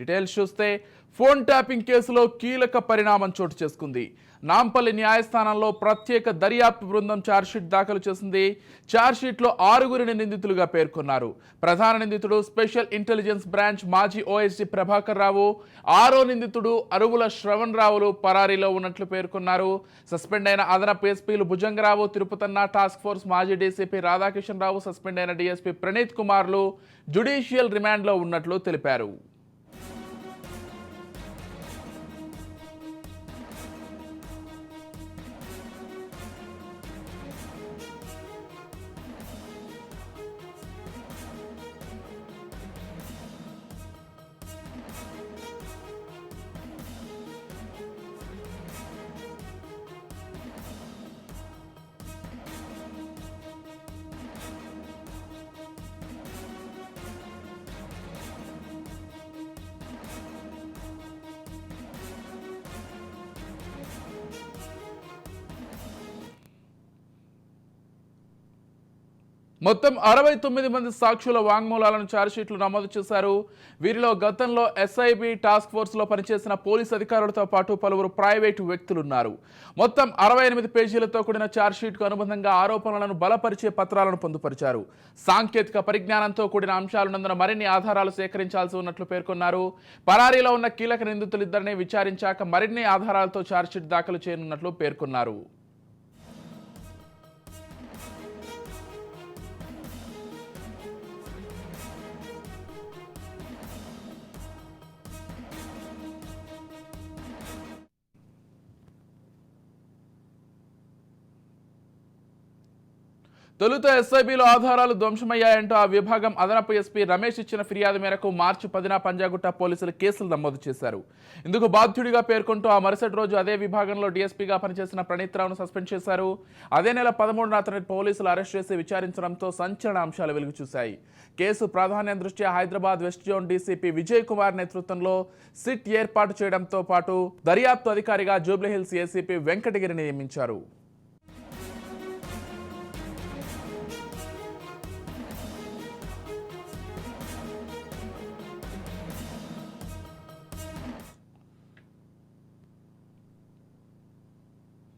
Details చూస్తే phone tapping కేసులో కీలక పరిణామం చోటు చేసుకుంది. నాంపల్లి న్యాయస్థానంలో ప్రత్యేక దర్యాప్తు బృందం ఛార్జ్షీట్ దాఖలు చేసింది. ఛార్జ్షీట్లో 6గురిని నిందితులుగా పేర్కొన్నారు. ప్రధాన నిందితుడు స్పెషల్ ఇంటెలిజెన్స్ బ్రాంచ్ మాజీ ఓఎస్డీ ప్రభాకర్ రావు, 6వ నిందితుడు అరువుల శ్రవణ్ రావులు పరారీలో ఉన్నట్లు పేర్కొన్నారు. సస్పెండ్ అయిన అదనపు ఎస్పీలు భుజంగరావు, తిరుపతన్న, టాస్క్ ఫోర్స్ మాజీ డీసీపీ రాధాకిషన్ రావు, సస్పెండ్ అయిన డీఎస్పీ ప్రణీత్ కుమార్లు జ్యుడిషియల్ రిమాండ్లో ఉన్నట్లు తెలిపారు. మొత్తం 69 మంది సాక్షుల వాంగ్మూలాలను ఛార్జ్షీట్లు నమోదు చేశారు. వీరిలో గతంలో ఎస్ఐబి టాస్క్ ఫోర్స్లో పనిచేసిన పోలీసు అధికారులతో పాటు పలువురు ప్రైవేటు వ్యక్తులున్నారు. మొత్తం 68 పేజీలతో కూడిన ఛార్జ్షీట్కు అనుబంధంగా ఆరోపణలను బలపరిచే పత్రాలను పొందుపరిచారు. సాంకేతిక పరిజ్ఞానంతో కూడిన అంశాలున్నందున మరిన్ని ఆధారాలు సేకరించాల్సి ఉన్నట్లు పేర్కొన్నారు. పరారీలో ఉన్న కీలక నిందితులిద్దరిని విచారించాక మరిన్ని ఆధారాలతో ఛార్జ్షీట్ దాఖలు చేయనున్నట్లు పేర్కొన్నారు. తొలుత ఎస్ఐబిలో ఆధారాలు ధ్వంసమయ్యాయంటూ ఆ విభాగం అదనపు ఎస్పీ రమేష్ ఇచ్చిన ఫిర్యాదు మేరకు మార్చి 10న పంజాగుట్ట పోలీసులు కేసులు నమోదు చేశారు. ఇందుకు బాధ్యుడిగా పేర్కొంటూ ఆ మరుసటి రోజు అదే విభాగంలో డీఎస్పీగా పనిచేసిన ప్రణీత్ రావును సస్పెండ్ చేశారు. అదే నెల 13న అతన్ని పోలీసులు అరెస్ట్ చేసి విచారించడంతో సంచలన అంశాలు వెలుగు చూశాయి. కేసు ప్రాధాన్యం దృష్ట్యా Hyderabad west zone DCP Vijay Kumar నేతృత్వంలో సిట్ ఏర్పాటు చేయడంతో పాటు దర్యాప్తు అధికారిగా జూబ్లీహిల్స్ ఏసీపీ వెంకటగిరిని నియమించారు.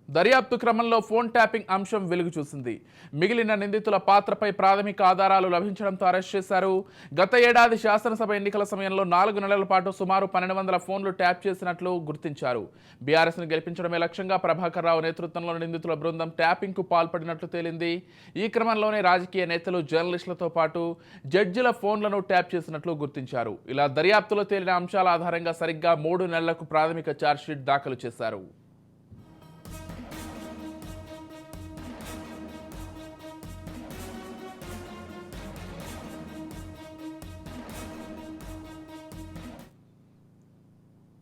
దర్యాప్తు క్రమంలో ఫోన్ ట్యాపింగ్ అంశం వెలుగు చూసింది. మిగిలిన నిందితుల పాత్రపై ప్రాథమిక ఆధారాలు లభించడంతో అరెస్ట్ చేశారు. గత ఏడాది శాసనసభ ఎన్నికల సమయంలో 4 నెలల పాటు సుమారు 1200 ఫోన్లు ట్యాప్ చేసినట్లు గుర్తించారు. బీఆర్ఎస్ను గెలిపించడమే లక్ష్యంగా ప్రభాకర్ రావు నేతృత్వంలో నిందితుల బృందం ట్యాపింగ్కు పాల్పడినట్లు తేలింది. ఈ క్రమంలోనే రాజకీయ నేతలు, జర్నలిస్టులతో పాటు జడ్జిల ఫోన్లను ట్యాప్ చేసినట్లు గుర్తించారు. ఇలా దర్యాప్తులో తేలిన అంశాల ఆధారంగా సరిగ్గా 3 నెలలకు ప్రాథమిక ఛార్జ్షీట్ దాఖలు చేశారు.